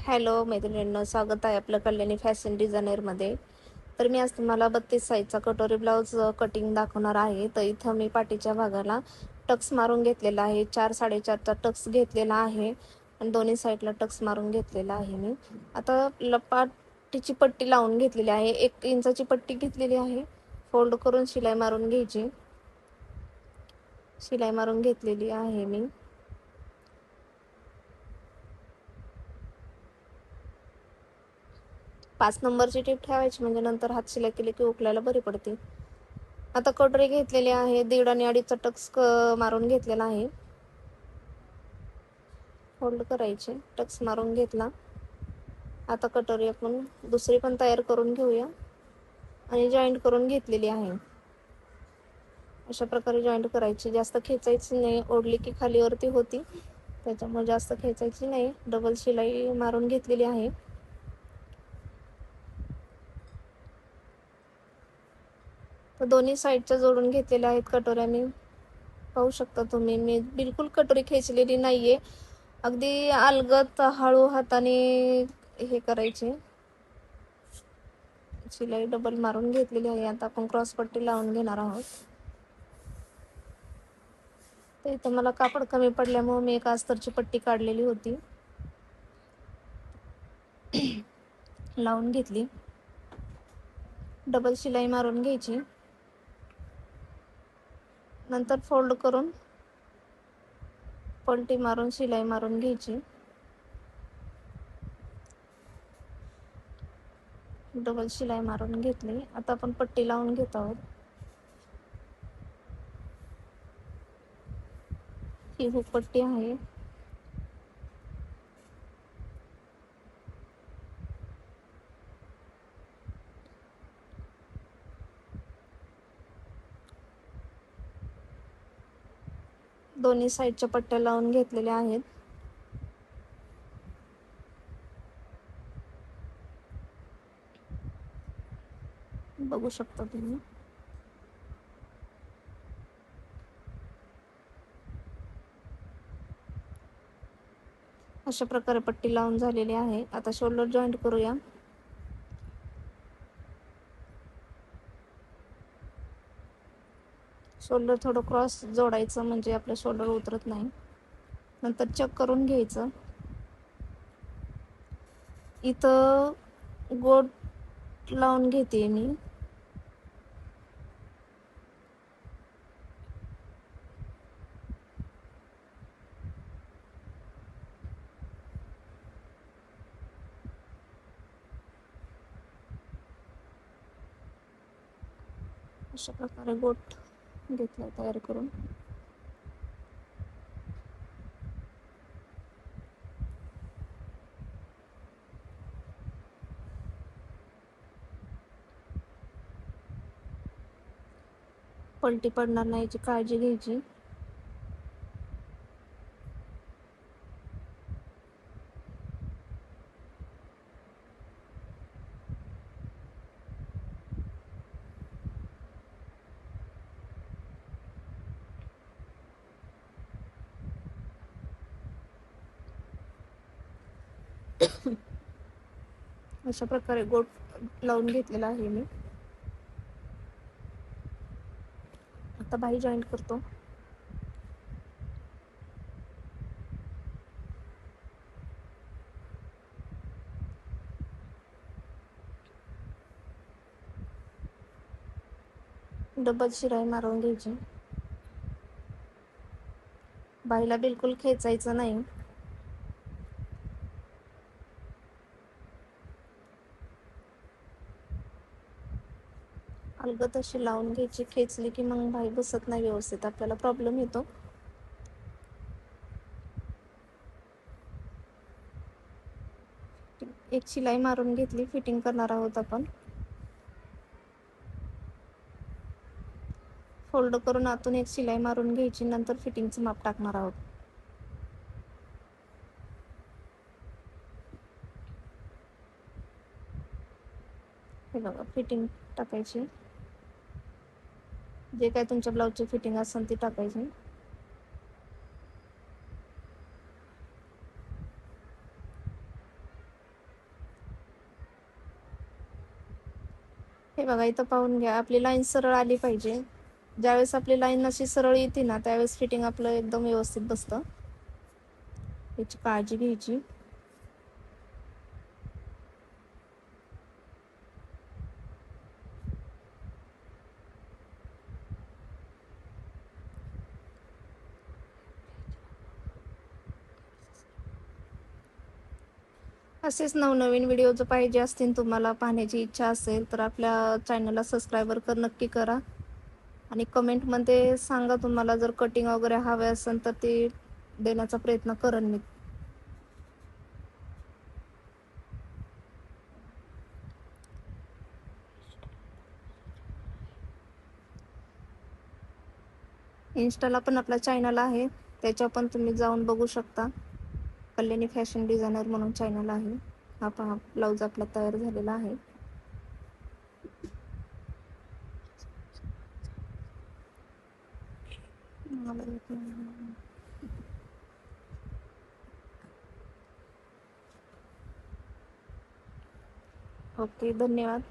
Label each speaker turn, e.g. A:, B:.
A: Hello मैत्रिणींनो, स्वागत आहे आपलं कल्याणी फॅशन डिझायनरमध्ये. तर मी आज तुम्हाला 32 साईजचा कटोरी ब्लाऊज कटिंग दाखवणार आहे. तर इथं मी पाठीच्या भागाला टक्स मारून घेतलेला आहे. 4-4.5चा टक्स घेतलेला आहे आणि दोन्ही साईडला टक्स मारून घेतलेला आहे. मी आता पाठीची पट्टी लावून घेतलेली आहे. 1 इंचाची पट्टी घेतलेली आहे. फोल्ड करून शिलाई मारून घ्यायची. शिलाई मारून घेतलेली आहे मी. 5 नंबरची टीप ठेवायची, म्हणजे नंतर हात शिलाई केली की उकलायला बरी पडते. आता कटोरी घेतलेली आहे. 1.5 आणि 2.5चा टक्स मारून घेतलेला आहे. फोल्ड करायचे, टक्स मारून घेतला. आता कटोरी आपण दुसरी पण तयार करून घेऊया आणि जॉईंट करून घेतलेली आहे. अशा प्रकारे जॉईंट करायची. जास्त खेचायची नाही, ओढली की खालीवरती होती, त्याच्यामुळे जास्त खेचायची नाही. डबल शिलाई मारून घेतलेली आहे. तर दोन्ही साईडच्या जोडून घेतलेल्या आहेत कटोऱ्या. मी पाहू शकता तुम्ही, मी बिलकुल कटोरी खेचलेली नाहीये. अगदी अलगद हळू हाताने हे करायचे. शिलाई डबल मारून घेतलेली आहे. आता आपण क्रॉस पट्टी लावून घेणार आहोत. तर इथं मला कापड कमी पडल्यामुळे मी एक अस्तरची पट्टी काढलेली होती, लावून घेतली. डबल शिलाई मारून घ्यायची. नंतर फोल्ड करून पलटी मारून शिलाई मारून घ्यायची. डबल शिलाई मारून घेतली. आता आपण पट्टी लावून घेत आहोत. ही हुक पट्टी आहे. दोन्ही साईडच्या पट्ट्या लावून घेतलेल्या आहेत. बघू शकता तुम्ही. अशा प्रकारे पट्टी लावून झालेली आहे. आता शोल्डर जॉईंट करूया. शोल्डर थोडं क्रॉस जोडायचं, म्हणजे आपलं शोल्डर उतरत नाही. नंतर चेक करून घ्यायचं. इथं गोट लावून घेते मी. अशा प्रकारे गोट घेतला तयार करून. पलटी पडणार नाही याची काळजी घ्यायची. अशा प्रकारे गोट लावून घेतलेला आहे मी. आता बाही जॉईंट करतो. डबल शिलाई मारून घ्यायची. बाहीला बिलकुल खेचायचं नाही. अलगद अशी लावून घ्यायची. खेचली की मग बाही बसत नाही व्यवस्थित, आपल्याला प्रॉब्लेम येतो. एक शिलाई मारून घेतली. फिटिंग करणार आहोत आपण. फोल्ड करून आतून एक शिलाई मारून घ्यायची. नंतर फिटिंगचं माप टाकणार आहोत. हे बघा, फिटिंग टाकायची. जे काय तुमच्या ब्लाऊजची फिटिंग असेल ती टाकायची. हे बघा, इथं पाहून घ्या, आपली लाईन सरळ आली पाहिजे. ज्यावेळेस आपली लाईन अशी सरळ येते ना, त्यावेळेस फिटिंग आपलं एकदम व्यवस्थित बसतं. याची काळजी घ्यायची. असेच नवनवीन व्हिडिओ जर पाहिजे असतील, तुम्हाला पाहण्याची इच्छा असेल तर आपल्या चॅनलला सबस्क्राईबर नक्की करा. आणि कमेंटमध्ये सांगा, तुम्हाला जर कटिंग वगैरे हवे असेल तर ते देण्याचा प्रयत्न करेन मी. इन्स्टाला पण आपला चॅनल आहे, त्याच्या पण तुम्ही जाऊन बघू शकता. कल्याणी फॅशन डिझायनर म्हणून चॅनल आहे. हा पहा, ब्लाऊज आपला तयार झालेला आहे. ओके, धन्यवाद.